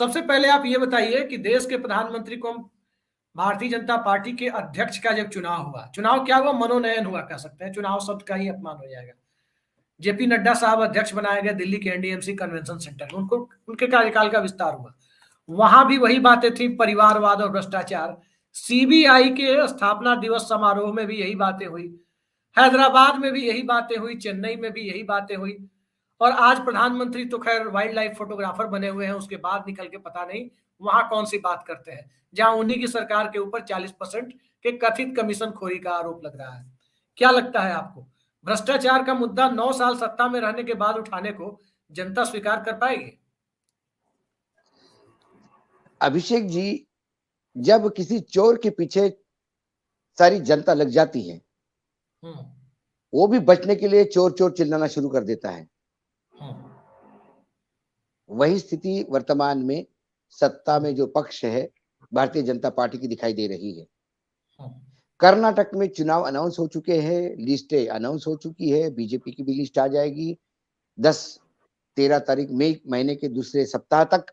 सबसे पहले आप ये बताइए कि देश के प्रधानमंत्री को हम भारतीय जनता पार्टी के अध्यक्ष का जब चुनाव हुआ, चुनाव क्या हुआ, मनोनयन हुआ कह सकते हैं, चुनाव शब्द का ही अपमान हो जाएगा। जेपी नड्डा साहब अध्यक्ष बनाए गए दिल्ली के एनडीएमसी कन्वेंशन सेंटर में, उनको उनके कार्यकाल का विस्तार हुआ। वहां भी वही बातें थी, परिवारवाद और भ्रष्टाचार। सीबीआई के स्थापना दिवस समारोह में भी यही बातें हुई, हैदराबाद में भी यही बातें हुई, चेन्नई में भी यही बातें हुई। और आज प्रधानमंत्री तो खैर वाइल्ड लाइफ फोटोग्राफर बने हुए हैं, उसके बाद निकल के पता नहीं वहां कौन सी बात करते हैं, जहां उन्हीं की सरकार के ऊपर 40% के कथित कमीशन खोरी का आरोप लग रहा है। क्या लगता है आपको, भ्रष्टाचार का मुद्दा 9 साल सत्ता में रहने के बाद उठाने को जनता स्वीकार कर पाएगी? अभिषेक जी, जब किसी चोर के पीछे सारी जनता लग जाती है, वो भी बचने के लिए चोर चोर चिल्लाना शुरू कर देता है। वही स्थिति वर्तमान में सत्ता में जो पक्ष है भारतीय जनता पार्टी की दिखाई दे रही है। कर्नाटक में चुनाव अनाउंस हो चुके हैं, लिस्टें अनाउंस हो चुकी है, बीजेपी की भी लिस्ट आ जाएगी 10-13 तारीख मई महीने के दूसरे सप्ताह तक।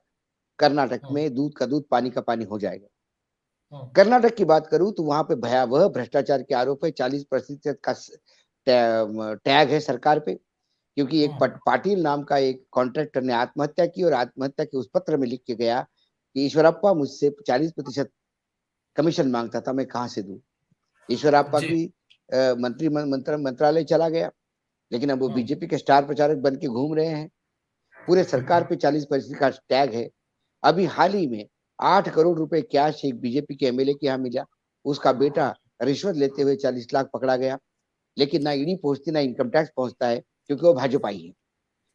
कर्नाटक में दूध का दूध पानी का पानी हो जाएगा। कर्नाटक की बात करूं तो वहां पे भयावह भ्रष्टाचार के आरोप है, 40% का टैग है सरकार पे, क्योंकि एक पाटिल नाम का एक कॉन्ट्रैक्टर ने आत्महत्या की और आत्महत्या के उस पत्र में लिख के गया कि ईश्वरप्पा मुझसे 40% कमीशन मांगता था, मैं कहां से दूं। ईश्वरप्पा भी मंत्रालय चला गया, लेकिन अब वो बीजेपी के स्टार प्रचारक बन के घूम रहे हैं। पूरे सरकार पे 40% का टैग है। अभी हाल ही में 8 करोड़ रुपए कैश एक बीजेपी के एमएलए के यहाँ मिला, उसका बेटा रिश्वत लेते हुए 40 लाख पकड़ा गया, लेकिन ना ईडी पहुंचती ना इनकम टैक्स पहुंचता है, क्योंकि वो भाजपाई है।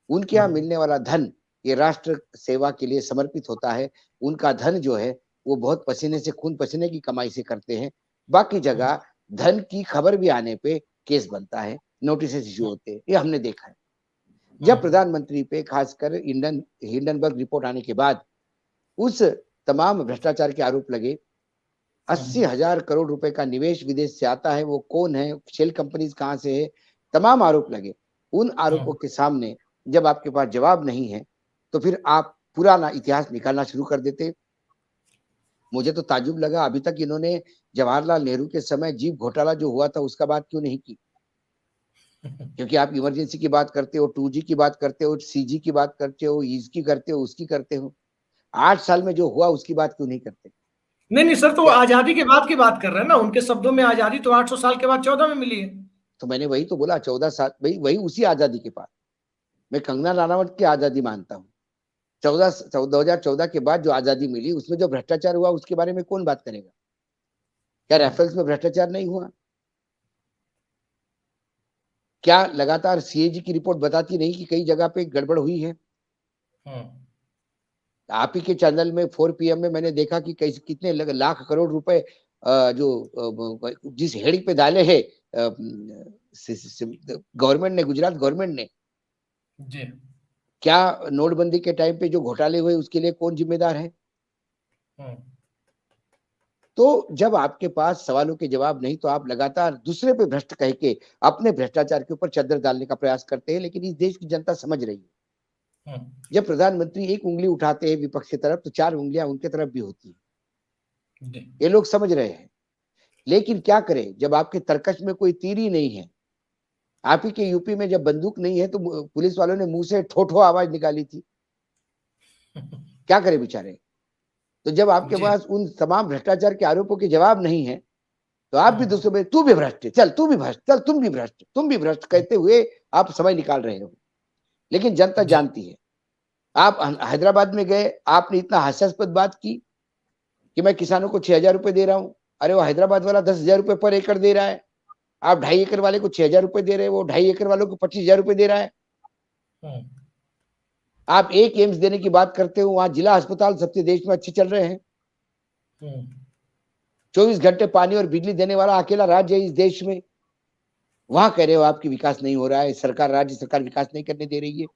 उनके यहाँ मिलने वाला धन ये राष्ट्र सेवा के लिए समर्पित होता है। उनका धन जो है वो बहुत पसीने से, खून पसीने की कमाई से करते हैं। बाकी जगह धन की खबर भी आने पे केस बनता है, नोटिस इश्यू होते हैं, ये हमने देखा है। जब प्रधानमंत्री पे खासकर हिंडनबर्ग रिपोर्ट आने के बाद उस तमाम भ्रष्टाचार के आरोप लगे, 80,000 करोड़ रुपए का निवेश विदेश से आता है, वो कौन है, शेल कंपनीज कहां से है, तमाम आरोप लगे। उन आरोपों के सामने जब आपके पास जवाब नहीं है तो फिर आप पुराना इतिहास निकालना शुरू कर देते। मुझे तो ताजुब लगा अभी तक इन्होंने जवाहरलाल नेहरू के समय जीप घोटाला जो हुआ था उसका बात क्यों नहीं की। क्योंकि आप इमरजेंसी की बात करते हो, 2G की बात करते हो, CG की बात करते हो, इसकी करते हो, उसकी करते हो, 8 साल में जो हुआ उसकी बात क्यों नहीं करते? नहीं सर, तो आजादी के बाद की बात कर रहे हैं ना, उनके शब्दों में आजादी तो 800 साल के बाद 14 में मिली है। तो मैंने वही तो बोला, 14 साल, वही उसी आजादी के बाद मैं कंगना राणावत की आजादी मानता हूँ। 2014 के बाद जो आजादी मिली उसमें जो भ्रष्टाचार हुआ उसके बारे में कौन बात करेगा? क्या राफेल्स में भ्रष्टाचार नहीं हुआ? क्या लगातार CAG की रिपोर्ट बताती नहीं कि कई जगह पे गड़बड़ हुई है? आप ही के चैनल में 4 PM में मैंने देखा कि कितने लाख करोड़ रुपए जो जिस हेडिंग पे डाले हैं गवर्नमेंट ने, गुजरात गवर्नमेंट ने जी, क्या नोटबंदी के टाइम पे जो घोटाले हुए उसके लिए कौन जिम्मेदार है? तो जब आपके पास सवालों के जवाब नहीं तो आप लगातार दूसरे पे भ्रष्ट कह के अपने भ्रष्टाचार के ऊपर चादर डालने का प्रयास करते हैं, लेकिन इस देश की जनता समझ रही है। जब प्रधानमंत्री एक उंगली उठाते हैं विपक्ष की तरफ तो 4 उंगलियां उनके तरफ भी होती है, ये लोग समझ रहे हैं। लेकिन क्या करें जब आपके तरकश में कोई तीर ही नहीं है? आप ही के यूपी में जब बंदूक नहीं है तो पुलिस वालों ने मुंह से ठो आवाज निकाली थी, क्या करे बेचारे। तो जब आपके पास उन तमाम भ्रष्टाचार के आरोपों के जवाब नहीं है तो आप भी दूसरों में तू भी भ्रष्ट है, चल तू भी भ्रष्ट, चल तुम भी भ्रष्ट कहते हुए आप समय निकाल रहे हो। लेकिन जनता जानती है। आप हैदराबाद में गए, आपने इतना हास्यास्पद बात की कि मैं किसानों को 6,000 रुपए दे रहा हूं। अरे वो हैदराबाद वाला 10,000 रुपए पर एकड़ दे रहा है, आप 2.5 एकड़ वाले को 6,000 रुपए दे रहे हैं, वो 2.5 एकड़ वालों को 25,000 रुपए दे रहा है। आप एक एम्स देने की बात करते हो, वहां जिला अस्पताल सबसे देश में अच्छे चल रहे हैं। 24 घंटे पानी और बिजली देने वाला अकेला राज्य है इस देश में, वहां कह रहे हो आपकी विकास नहीं हो रहा है, सरकार, राज्य सरकार विकास नहीं करने दे रही है।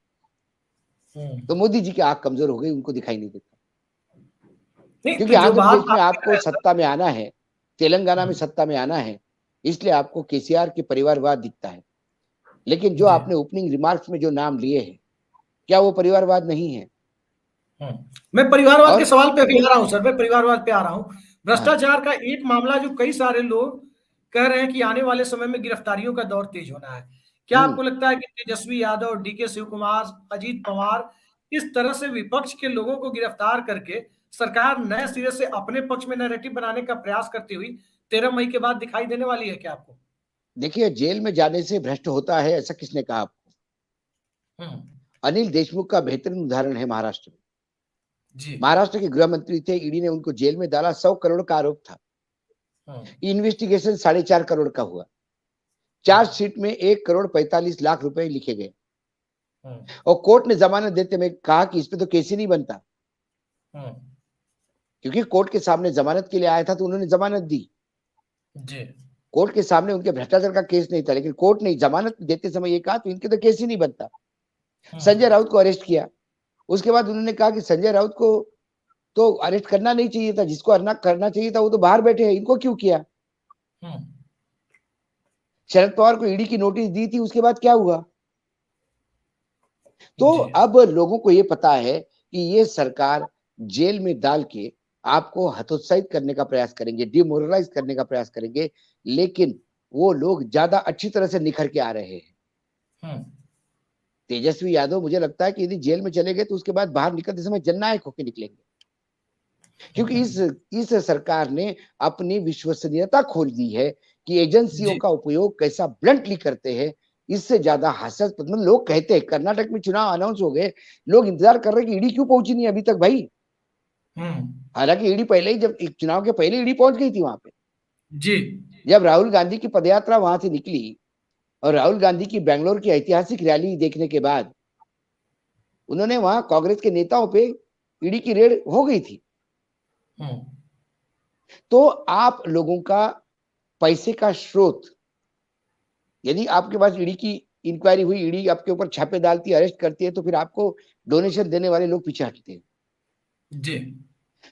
तो मोदी जी की आंख कमजोर हो गई, उनको दिखाई नहीं देता। क्योंकि आंध्र प्रदेश में आपको सत्ता में आना है, तेलंगाना में सत्ता में आना है, इसलिए आपको केसीआर के परिवारवाद दिखता है। लेकिन जो आपने ओपनिंग रिमार्क्स में जो नाम लिए हैं, क्या वो परिवारवाद नहीं है? मैं परिवारवाद और के सवाल पे भी आ रहा हूँ सर, मैं परिवारवाद पे आ रहा हूँ। भ्रष्टाचार का एक मामला जो कई सारे लोग कह रहे हैं कि आने वाले समय में गिरफ्तारियों का दौर तेज होना है। क्या आपको लगता है कि तेजस्वी यादव, डीके शिव कुमार, अजीत पवार इस तरह से विपक्ष के लोगों को गिरफ्तार करके सरकार नए सिरे से अपने पक्ष में नैरेटिव बनाने का प्रयास करती हुई 13 मई के बाद दिखाई देने वाली है क्या आपको? देखिए, जेल में जाने से भ्रष्ट होता है ऐसा किसने कहा आपको? अनिल देशमुख का बेहतरीन उदाहरण है महाराष्ट्र में। जी। महाराष्ट्र के गृह मंत्री थे, ईडी ने उनको जेल में डाला, 100 करोड़ का आरोप था। इन्वेस्टिगेशन 4.5 करोड़ का हुआ। चार्जशीट में 1,45,00,000 रुपए लिखे गए और कोर्ट ने जमानत देते में कहा कि इस पे तो केस ही नहीं बनता, क्योंकि कोर्ट के सामने जमानत के लिए आया था तो उन्होंने जमानत दी। जी। कोर्ट के सामने उनके भ्रष्टाचार का केस नहीं था, लेकिन कोर्ट ने जमानत देते समय ये कहा तो इनके तो केस ही नहीं बनता। संजय राउत को अरेस्ट किया। उसके बाद उन्होंने कहा कि संजय राउत को तो अरेस्ट करना नहीं चाहिए था, जिसको करना चाहिए था वो तो बाहर बैठे हैं, इनको क्यों किया? शरद पवार को ईडी की नोटिस दी थी, उसके बाद क्या हुआ? तो अब लोगों को ये पता है कि ये सरकार जेल में डाल के आपको हतोत्साहित करने का प्रयास करेंगे, डिमोरलाइज करने का प्रयास करेंगे, लेकिन वो लोग ज्यादा अच्छी तरह से निखर के आ रहे हैं। तेजस्वी यादव मुझे लगता है कि यदि जेल में चले गए तो उसके बाद बाहर निकलते समय जननायक होकर निकलेंगे, क्योंकि इस सरकार ने अपनी विश्वसनीयता खोल दी है कि एजेंसियों का उपयोग कैसा ब्लंटली करते हैं। इससे ज्यादा हास्यास्पद लोग कहते हैं कर्नाटक में चुनाव अनाउंस हो गए, लोग इंतजार कर रहे हैं कि ईडी क्यों पहुंची नहीं अभी तक भाई। हालांकि ईडी पहले ही, जब चुनाव के पहले ईडी पहुंच गई थी वहां पे। जी। जब राहुल गांधी की पदयात्रा वहां से निकली और राहुल गांधी की बेंगलोर की ऐतिहासिक रैली देखने के बाद उन्होंने वहां कांग्रेस के नेताओं पे ईडी की रेड हो गई थी। तो आप लोगों का पैसे का स्रोत, यदि आपके पास ईडी की इंक्वायरी हुई, ईडी आपके ऊपर छापे डालती है, अरेस्ट करती है, तो फिर आपको डोनेशन देने वाले लोग पीछे हटते हैं। जी।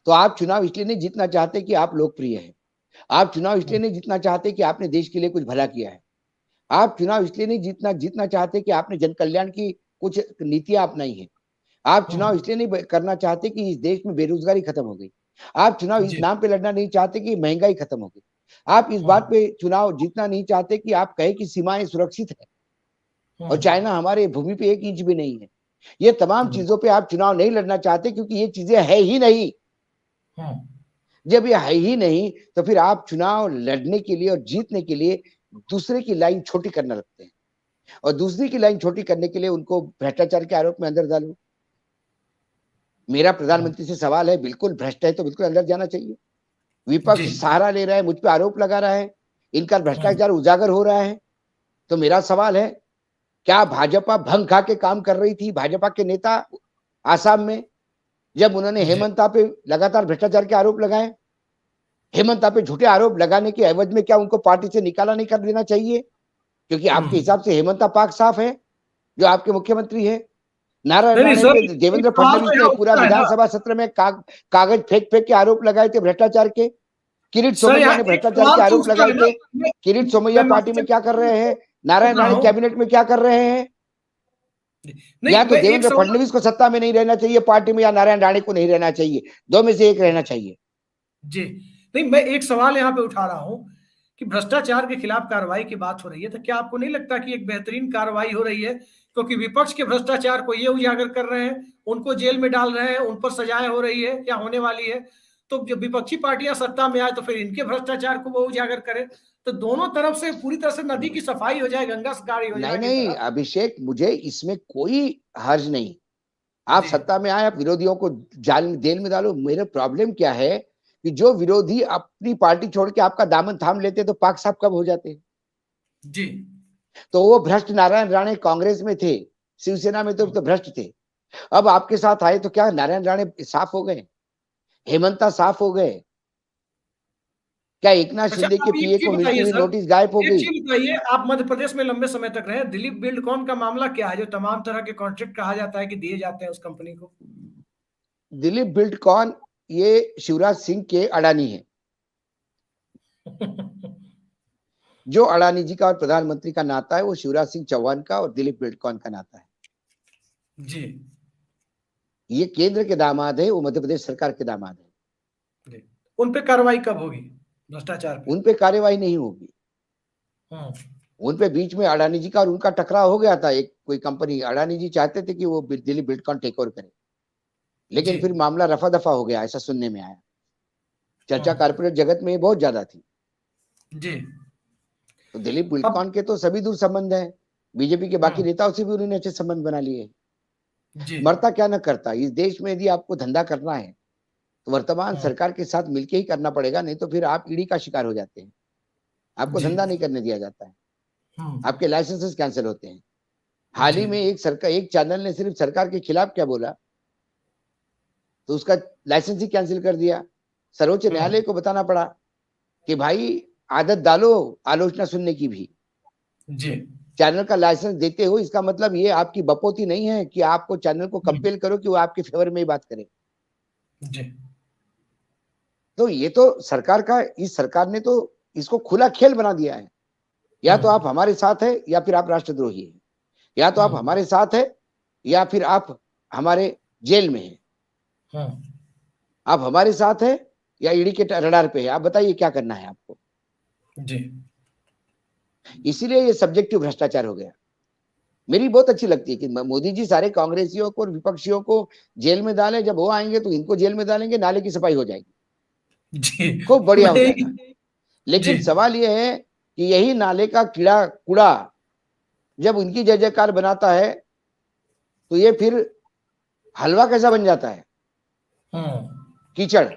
तो आप चुनाव इसलिए नहीं जीतना चाहते कि आप लोकप्रिय हैं, आप चुनाव इसलिए नहीं जीतना चाहते कि आपने देश के लिए कुछ भला किया है, आप चुनाव इसलिए नहीं जीतना चाहते कि आपने जन कल्याण की कुछ नीतियां अपनाई है, आप चुनाव इसलिए नहीं करना चाहते कि इस देश में बेरोजगारी खत्म हो गई, आप चुनाव इस नाम पे लड़ना नहीं चाहते कि महंगाई खत्म हो गई, आप इस बात पे चुनाव जीतना नहीं चाहते कि आप कहे कि सीमाएं सुरक्षित है और चाइना हमारे भूमि पे 1 इंच भी नहीं है। ये तमाम चीजों पे आप चुनाव नहीं लड़ना चाहते क्योंकि ये चीजें है ही नहीं। जब ये है ही नहीं तो फिर आप चुनाव लड़ने के लिए और जीतने के लिए दूसरे की लाइन छोटी करना लगते हैं, और दूसरी की लाइन छोटी करने के लिए उनको भ्रष्टाचार के आरोप में अंदर डालो। मेरा प्रधानमंत्री से सवाल है, बिल्कुल भ्रष्ट है तो बिल्कुल अंदर जाना चाहिए। विपक्ष सहारा ले रहा है, मुझ पे आरोप लगा रहा है, इनका भ्रष्टाचार उजागर हो रहा है, तो मेरा सवाल है, क्या भाजपा भंग खा के काम कर रही थी? भाजपा के नेता आसाम में जब उन्होंने हेमंता पे लगातार भ्रष्टाचार के आरोप लगाए, हेमंता पे झूठे आरोप लगाने के एवज में क्या उनको पार्टी से निकाला नहीं कर देना चाहिए? क्योंकि आपके हिसाब से हेमंता पाक साफ है जो आपके मुख्यमंत्री है। नारायण राणे पे देवेंद्र फडणवीस ने पूरा विधानसभा सत्र में कागज फेंक के आरोप लगाए थे भ्रष्टाचार के। किरीट सोमैया ने भ्रष्टाचार के आरोप लगाए थे। किरीट सोमैया पार्टी में क्या कर रहे हैं? नारायण राणे कैबिनेट में क्या कर रहे हैं? या तो देवेंद्र फडणवीस को सत्ता में नहीं रहना चाहिए पार्टी में, या नारायण राणे को नहीं रहना चाहिए, दो में से एक रहना चाहिए। जी नहीं, मैं एक सवाल यहाँ पे उठा रहा हूँ कि भ्रष्टाचार के खिलाफ कार्रवाई की बात हो रही है, तो क्या आपको नहीं लगता कि एक बेहतरीन कार्रवाई हो रही है? क्योंकि विपक्ष के भ्रष्टाचार को ये उजागर कर रहे हैं, उनको जेल में डाल रहे हैं, उन पर सजाएं हो रही है या होने वाली है, तो जब विपक्षी पार्टियां सत्ता में आए तो फिर इनके भ्रष्टाचार को वो उजागर करे, तो दोनों तरफ से पूरी तरह से नदी की सफाई हो जाए, गंगा सगारी हो जाए। नहीं अभिषेक, मुझे इसमें कोई हर्ज नहीं। आप सत्ता में आए, आप विरोधियों को जेल में डालो, मेरा प्रॉब्लम क्या है कि जो विरोधी अपनी पार्टी छोड़ के आपका दामन थाम लेते तो पाक साहब कब हो जाते? जी। तो वो भ्रष्ट नारायण राणे कांग्रेस में थे, शिवसेना में तो भ्रष्ट थे। अब आपके साथ आए तो क्या नारायण राणे साफ हो गए? हेमंता साफ हो गए? क्या एकनाथ शिंदे के पीए को मिलती हुई नोटिस गायब हो गई? बताइए, आप मध्य प्रदेश में लंबे समय तक रहे, दिलीप बिल्डकॉन का मामला क्या है जो तमाम तरह के कॉन्ट्रैक्ट कहा जाता है कि दिए जाते हैं उस कंपनी को? दिलीप बिल्डकॉन ये शिवराज सिंह के अडानी है। जो अडानी जी का और प्रधानमंत्री का नाता है वो शिवराज सिंह चौहान का और दिलीप बिल्डकॉन का नाता है। जी। ये केंद्र के दामाद है, वो मध्य प्रदेश सरकार के दामाद है। उन पे कार्रवाई कब होगी भ्रष्टाचार पे? उन पे कार्यवाही नहीं होगी। उन पे बीच में अडानी जी का और उनका टकराव हो गया था। एक कोई कंपनी, अडानी जी चाहते थे कि वो दिल्ली बिल्डकॉन टेक ओवर करे, लेकिन फिर मामला रफा दफा हो गया, ऐसा सुनने में आया। चर्चा कारपोरेट जगत में बहुत ज्यादा थी जी। तो दिल्ली बिल्डकॉन के तो सभी दूर संबंध है, बीजेपी के बाकी नेताओं से भी उन्होंने अच्छे संबंध बना लिए। मरता क्या न करता। इस देश में यदि आपको धंधा करना है तो वर्तमान सरकार के साथ मिलके ही करना पड़ेगा, नहीं तो फिर आप ईडी का शिकार हो जाते हैं, आपको धंधा नहीं करने दिया जाता है, आपके लाइसेंसेस कैंसिल होते हैं। हाल ही में एक चैनल ने सिर्फ सरकार के खिलाफ क्या बोला तो उसका लाइसेंस ही कैंसिल कर दिया। सर्वोच्च न्यायालय को बताना पड़ा कि भाई आदत डालो आलोचना सुनने की भी। जी। चैनल का लाइसेंस देते हो इसका मतलब ये आपकी बपोती नहीं है कि आपको चैनल को कंपेल करो कि वो आपके फेवर में ही बात करे। जी। तो ये तो सरकार का, इस सरकार ने तो इसको खुला खेल बना दिया है। या तो आप हमारे साथ है या फिर आप राष्ट्रद्रोही है, या तो आप हमारे साथ है या फिर आप हमारे जेल में है। आप हमारे साथ है या ईडी के रडार पे है, आप बताइए क्या करना है आपको। जी। इसीलिए ये सब्जेक्टिव भ्रष्टाचार हो गया। मेरी बहुत अच्छी लगती है कि मोदी जी सारे कांग्रेसियों को और विपक्षियों को जेल में डालें, जब वो आएंगे तो इनको जेल में डालेंगे, नाले की सफाई हो जाएगी, जी। खूब बढ़िया हो जाएगा। लेकिन सवाल ये है कि यही नाले का कीड़ा कूड़ा जब उनकी जय जयकार बनाता है तो ये फिर हलवा कैसा बन जाता है, कीचड़।